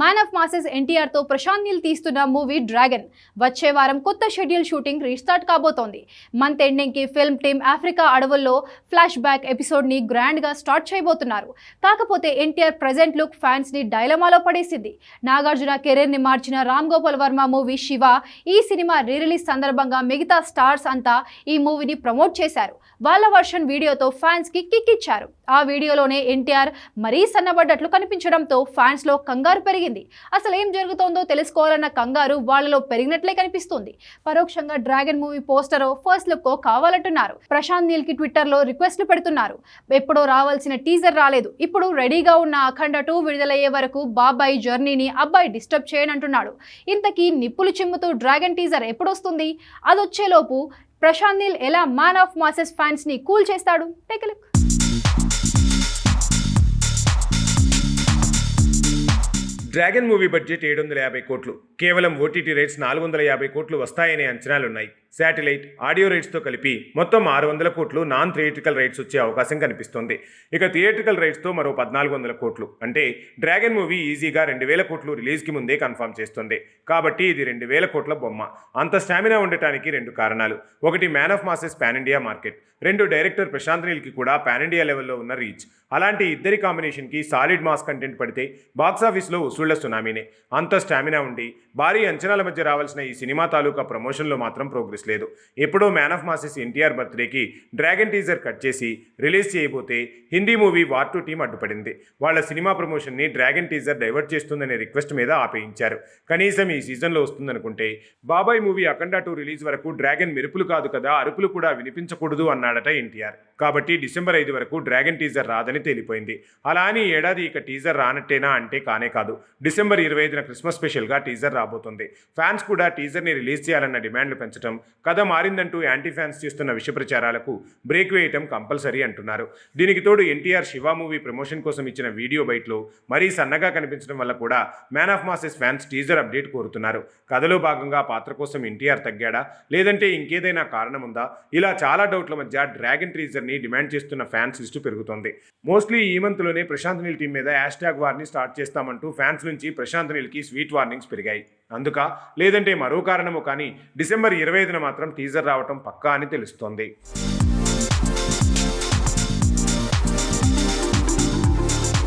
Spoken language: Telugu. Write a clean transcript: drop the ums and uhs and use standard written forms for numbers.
మ్యాన్ ఆఫ్ మాసెస్ ఎన్టీఆర్ తో ప్రశాంత్ నీల్ తీస్తున్న మూవీ డ్రాగన్ వచ్చే వారం కొత్త షెడ్యూల్ షూటింగ్ రీస్టార్ట్ కాబోతోంది. మంత్ ఎండింగ్ కి ఫిల్మ్ టీమ్ ఆఫ్రికా అడవుల్లో ఫ్లాష్ బ్యాక్ ఎపిసోడ్ ని గ్రాండ్ గా స్టార్ట్ చేయబోతున్నారు. కాకపోతే ఎన్టీఆర్ ప్రెజెంట్ లుక్ ఫ్యాన్స్ ని డైలమాలో పడేసింది. నాగార్జున కెరీర్ ని మార్చిన రామ్ గోపాల్ వర్మ మూవీ శివ ఈ సినిమా రీ రిలీజ్ సందర్భంగా మిగతా స్టార్స్ అంతా ఈ మూవీని ప్రమోట్ చేశారు. వాళ్ళ వర్షన్ వీడియోతో ఫ్యాన్స్ కి కిక్ ఇచ్చారు. ఆ వీడియోలోనే ఎన్టీఆర్ మరీ సన్నబడ్డట్లు కనిపించడంతో ఫ్యాన్స్ లో కంగారు పెరిగింది. అసలు ఏం జరుగుతోందో తెలుసుకోవాలన్న కంగారు వాళ్ళలో పెరిగినట్లే కనిపిస్తుంది. పరోక్షంగా డ్రాగన్ మూవీ పోస్టరో ఫస్ట్ లుక్కో కావాలంటున్నారు. ప్రశాంత్ నీల్ కి ట్విట్టర్ లో రిక్వెస్ట్లు పెడుతున్నారు. ఎప్పుడో రావాల్సిన టీజర్ రాలేదు, ఇప్పుడు రెడీగా ఉన్న అఖండ 2 విడుదలయ్యే వరకు బాబాయ్ జర్నీని అబ్బాయి డిస్టర్బ్ చేయనంటున్నాడు. ఇంతకీ నిప్పులు చిమ్ముతూ డ్రాగన్ టీజర్ ఎప్పుడొస్తుంది? అదొచ్చేలోపు ప్రశాంత్ నీల్ ఎలా మ్యాన్ ఆఫ్ మాసెస్ ఫ్యాన్స్ ని కూల్ చేస్తాడు? Take a look. Dragon movie budget 750 కోట్లు. కేవలం ఓటీటీ రైట్స్ 450 కోట్లు వస్తాయనే అంచనాలున్నాయి. శాటిలైట్, ఆడియో రైట్స్తో కలిపి మొత్తం 600 కోట్లు నాన్ థియేట్రికల్ రైట్స్ వచ్చే అవకాశం కనిపిస్తోంది. ఇక థియేట్రికల్ రైట్స్తో మరో 1400 కోట్లు. అంటే డ్రాగన్ మూవీ ఈజీగా 2000 కోట్లు రిలీజ్కి ముందే కన్ఫర్మ్ చేస్తుంది. కాబట్టి ఇది 2000 కోట్ల బొమ్మ. అంత స్టామినా ఉండటానికి 2 కారణాలు. ఒకటి man of masses pan India market, 2 director Prashanth నీల్కి కూడా పాన్ ఇండియా లెవెల్లో ఉన్న రీచ్. అలాంటి ఇద్దరి కాంబినేషన్కి సాలిడ్ మాస్ కంటెంట్ పడితే బాక్సాఫీస్లో వసూళ్ల సునామీనే. అంత స్టామినా ఉండి భారీ అంచనాల మధ్య రావాల్సిన ఈ సినిమా తాలూకా ప్రమోషన్లో మాత్రం ప్రోగ్రెస్ లేదు. ఎప్పుడో మ్యాన్ ఆఫ్ మాసెస్ ఎన్టీఆర్ బర్త్డేకి డ్రాగన్ టీజర్ కట్ చేసి రిలీజ్ చేయబోతే హిందీ మూవీ వార్ 2 టీం అడ్డుపడింది. వాళ్ళ సినిమా ప్రమోషన్ని డ్రాగన్ టీజర్ డైవర్ట్ చేస్తుందనే రిక్వెస్ట్ మీద ఆపేయించారు. కనీసం ఈ సీజన్లో వస్తుందనుకుంటే బాబాయ్ మూవీ అఖండ 2 రిలీజ్ వరకు డ్రాగన్ మెరుపులు కాదు కదా, అరుపులు కూడా వినిపించకూడదు అన్నాడట ఎన్టీఆర్. కాబట్టి డిసెంబర్ 5 వరకు డ్రాగన్ టీజర్ రాదని తేలిపోయింది. అలా అని ఏడాది ఇక టీజర్ రానట్టేనా అంటే కానే కాదు. డిసెంబర్ 25న క్రిస్మస్ స్పెషల్గా టీజర్ రాబోతుంది. ఫ్యాన్స్ కూడా టీజర్ని రిలీజ్ చేయాలన్న డిమాండ్లు పెంచడం, కథ మారిందంటూ యాంటీ ఫ్యాన్స్ చేస్తున్న విష ప్రచారాలకు బ్రేక్ వేయటం కంపల్సరీ అంటున్నారు. దీనికి తోడు ఎన్టీఆర్ శివ మూవీ ప్రమోషన్ కోసం ఇచ్చిన వీడియో బైట్లో మరీ సన్నగా కనిపించడం వల్ల కూడా man of masses fans teaser update కోరుతున్నారు. కథలో భాగంగా పాత్ర కోసం ఎన్టీఆర్ తగ్గాడా, లేదంటే ఇంకేదైనా కారణం ఉందా? ఇలా చాలా డౌట్ల మధ్య డ్రాగన్ టీజర్ని డిమాండ్ చేస్తున్న ఫ్యాన్స్ లిస్టు పెరుగుతోంది. మోస్ట్లీ ఈ మంత్లోనే ప్రశాంత్ నీల్ టీం మీద హ్యాష్ట్యాగ్ వార్ని స్టార్ట్ చేస్తామంటూ ఫ్యాన్స్ నుంచి ప్రశాంత్ నీల్కి స్వీట్ వార్నింగ్స్ పెరిగాయి. అందుక లేదంటే మరో కారణమో కానీ డిసెంబర్ 25న మాత్రం టీజర్ రావటం పక్కా అని తెలుస్తోంది.